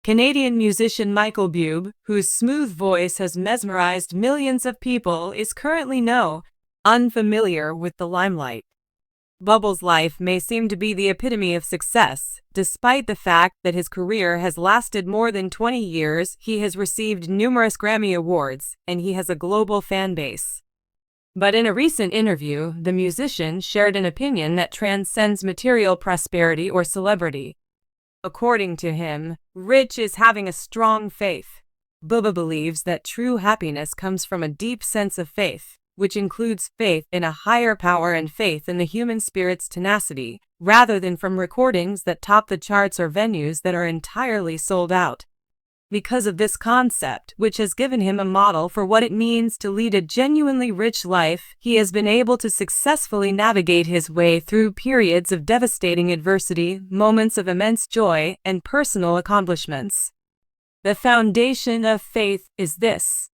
Canadian musician Michael Bublé, whose smooth voice has mesmerized millions of people, is currently unfamiliar with the limelight. Bubble's life may seem to be the epitome of success. Despite the fact that his career has lasted more than 20 years, he has received numerous Grammy Awards, and he has a global fan base. But in a recent interview, the musician shared an opinion that transcends material prosperity or celebrity. According to him, rich is having a strong faith. Bublé believes that true happiness comes from a deep sense of faith, which includes faith in a higher power and faith in the human spirit's tenacity, rather than from recordings that top the charts or venues that are entirely sold out. Because of this concept, which has given him a model for what it means to lead a genuinely rich life, he has been able to successfully navigate his way through periods of devastating adversity, moments of immense joy, and personal accomplishments. The foundation of faith is this.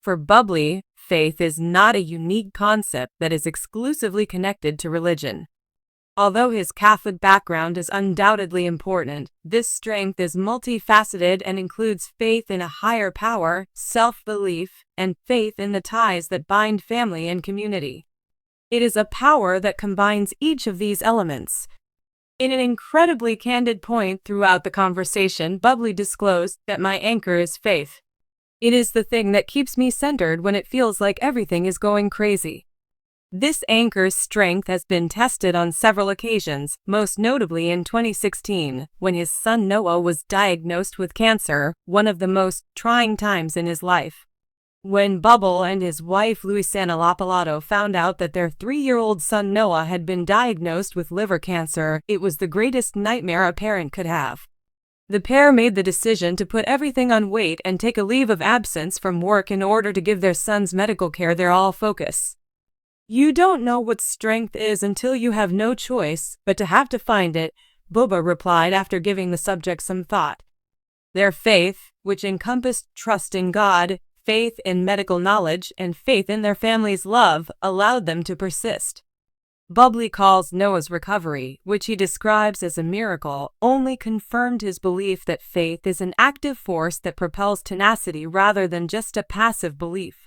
For Bublé, faith is not a unique concept that is exclusively connected to religion. Although his Catholic background is undoubtedly important, this strength is multifaceted and includes faith in a higher power, self-belief, and faith in the ties that bind family and community. It is a power that combines each of these elements. In an incredibly candid point throughout the conversation, Bublé disclosed that my anchor is faith. It is the thing that keeps me centered when it feels like everything is going crazy. This anchor's strength has been tested on several occasions, most notably in 2016, when his son Noah was diagnosed with cancer, one of the most trying times in his life. When Bublé and his wife Luisana Lapalato found out that their 3-year-old son Noah had been diagnosed with liver cancer, it was the greatest nightmare a parent could have. The pair made the decision to put everything on wait and take a leave of absence from work in order to give their son's medical care their all focus. You don't know what strength is until you have no choice but to have to find it, Bublé replied after giving the subject some thought. Their faith, which encompassed trust in God, faith in medical knowledge, and faith in their family's love, allowed them to persist. Bublé calls Noah's recovery, which he describes as a miracle, only confirmed his belief that faith is an active force that propels tenacity rather than just a passive belief.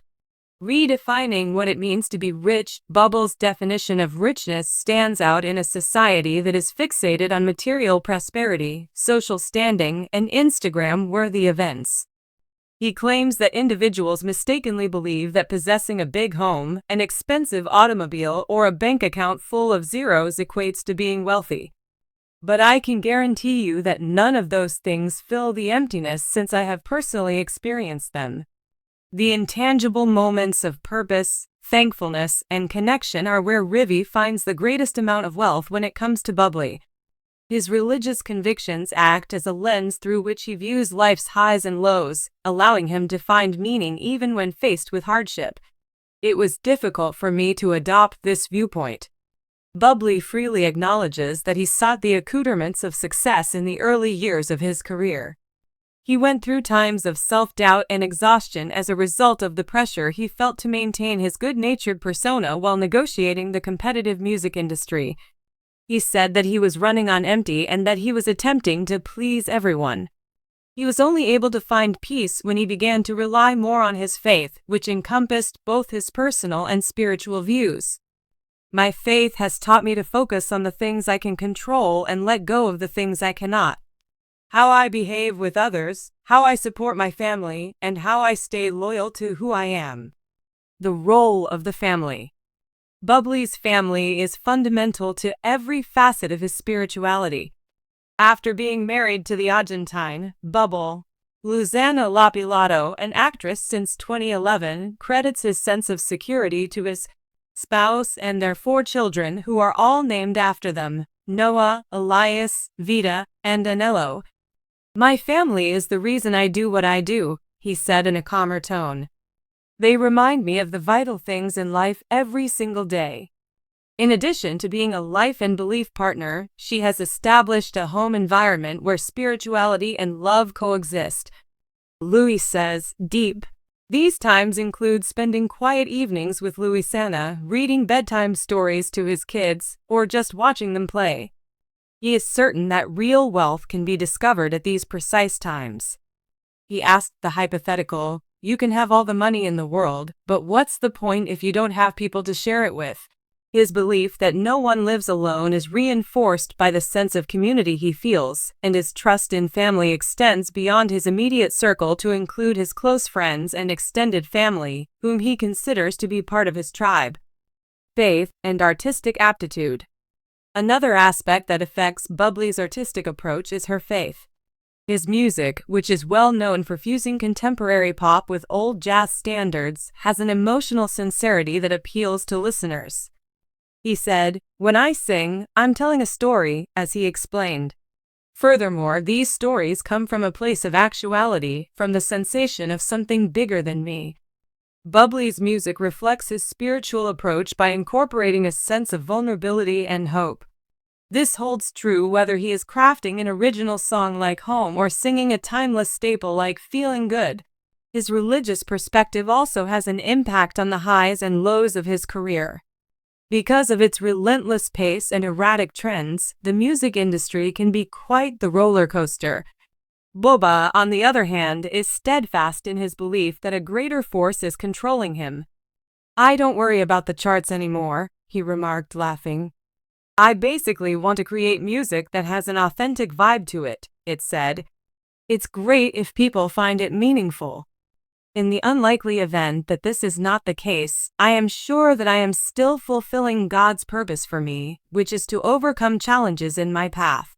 Redefining what it means to be rich, Bublé's definition of richness stands out in a society that is fixated on material prosperity, social standing, and Instagram-worthy events. He claims that individuals mistakenly believe that possessing a big home, an expensive automobile, or a bank account full of zeros equates to being wealthy. But I can guarantee you that none of those things fill the emptiness since I have personally experienced them. The intangible moments of purpose, thankfulness, and connection are where Rivi finds the greatest amount of wealth when it comes to Bublé. His religious convictions act as a lens through which he views life's highs and lows, allowing him to find meaning even when faced with hardship. It was difficult for me to adopt this viewpoint. Bublé freely acknowledges that he sought the accoutrements of success in the early years of his career. He went through times of self-doubt and exhaustion as a result of the pressure he felt to maintain his good-natured persona while negotiating the competitive music industry. He said that he was running on empty and that he was attempting to please everyone. He was only able to find peace when he began to rely more on his faith, which encompassed both his personal and spiritual views. My faith has taught me to focus on the things I can control and let go of the things I cannot. How I behave with others, how I support my family, and how I stay loyal to who I am. The role of the family. Bublé's family is fundamental to every facet of his spirituality. After being married to the Argentine, Bublé, Luisana Lapalato, an actress since 2011, credits his sense of security to his spouse and their 4 children who are all named after them, Noah, Elias, Vida, and Anelo. My family is the reason I do what I do, he said in a calmer tone. They remind me of the vital things in life every single day. In addition to being a life and belief partner, she has established a home environment where spirituality and love coexist. Louis says, deep. These times include spending quiet evenings with Luisana, reading bedtime stories to his kids, or just watching them play. He is certain that real wealth can be discovered at these precise times. He asked the hypothetical, "You can have all the money in the world, but what's the point if you don't have people to share it with?" His belief that no one lives alone is reinforced by the sense of community he feels, and his trust in family extends beyond his immediate circle to include his close friends and extended family, whom he considers to be part of his tribe. Faith and artistic aptitude. Another aspect that affects Bublé's artistic approach is her faith. His music, which is well known for fusing contemporary pop with old jazz standards, has an emotional sincerity that appeals to listeners. He said, "When I sing, I'm telling a story," as he explained. Furthermore, these stories come from a place of actuality, from the sensation of something bigger than me. Bublé's music reflects his spiritual approach by incorporating a sense of vulnerability and hope. This holds true whether he is crafting an original song like Home or singing a timeless staple like Feeling Good. His religious perspective also has an impact on the highs and lows of his career. Because of its relentless pace and erratic trends, the music industry can be quite the roller coaster. Bublé, on the other hand, is steadfast in his belief that a greater force is controlling him. "I don't worry about the charts anymore," he remarked, laughing. "I basically want to create music that has an authentic vibe to it," it said. "It's great if people find it meaningful. In the unlikely event that this is not the case, I am sure that I am still fulfilling God's purpose for me, which is to overcome challenges in my path."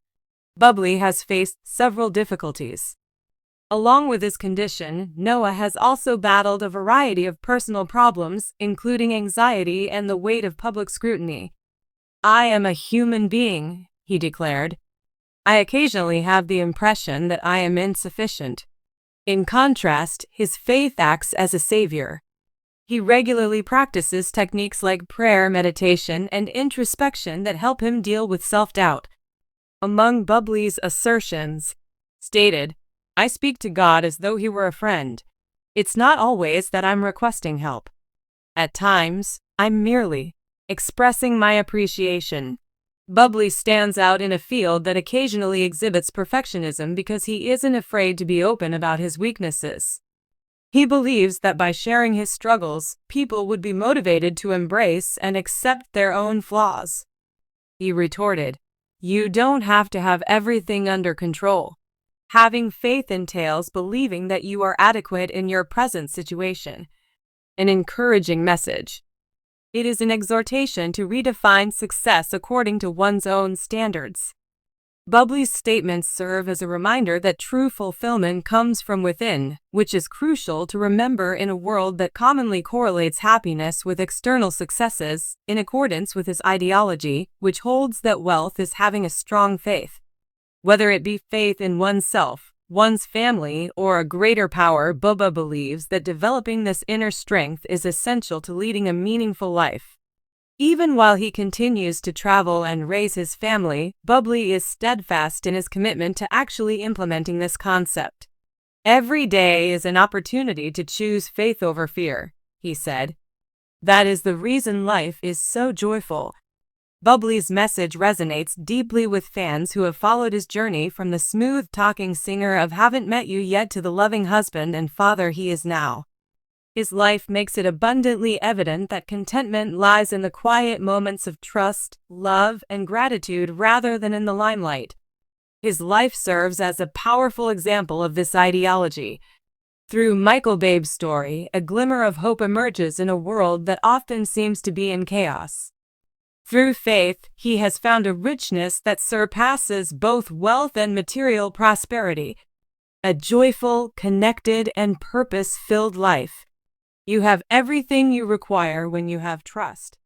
Bublé has faced several difficulties. Along with his condition, Noah has also battled a variety of personal problems, including anxiety and the weight of public scrutiny. "I am a human being," he declared. "I occasionally have the impression that I am insufficient." In contrast, his faith acts as a savior. He regularly practices techniques like prayer, meditation, and introspection that help him deal with self-doubt. Among Bublé's assertions, stated, "I speak to God as though he were a friend. It's not always that I'm requesting help. At times, I'm merely expressing my appreciation." Bublé stands out in a field that occasionally exhibits perfectionism because he isn't afraid to be open about his weaknesses. He believes that by sharing his struggles, people would be motivated to embrace and accept their own flaws. He retorted, "You don't have to have everything under control. Having faith entails believing that you are adequate in your present situation." An encouraging message. It is an exhortation to redefine success according to one's own standards. Bublé's statements serve as a reminder that true fulfillment comes from within, which is crucial to remember in a world that commonly correlates happiness with external successes, in accordance with his ideology, which holds that wealth is having a strong faith. Whether it be faith in oneself, one's family, or a greater power, Bublé believes that developing this inner strength is essential to leading a meaningful life. Even while he continues to travel and raise his family, Bublé is steadfast in his commitment to actually implementing this concept. "Every day is an opportunity to choose faith over fear," he said. "That is the reason life is so joyful." Bublé's message resonates deeply with fans who have followed his journey from the smooth-talking singer of Haven't Met You Yet to the loving husband and father he is now. His life makes it abundantly evident that contentment lies in the quiet moments of trust, love, and gratitude rather than in the limelight. His life serves as a powerful example of this ideology. Through Michael Bubllé's story, a glimmer of hope emerges in a world that often seems to be in chaos. Through faith, he has found a richness that surpasses both wealth and material prosperity. A joyful, connected, and purpose-filled life. You have everything you require when you have trust.